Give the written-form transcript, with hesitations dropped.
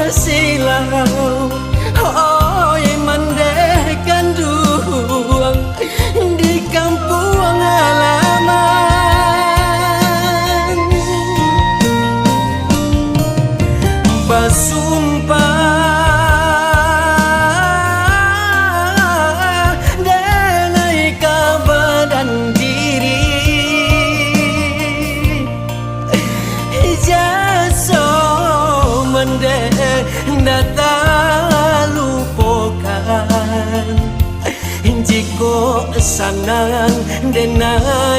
silau oi mandekan duang di kampung halaman basumpah denai kabadan diri jaso mende data lupakan jiko sanang denai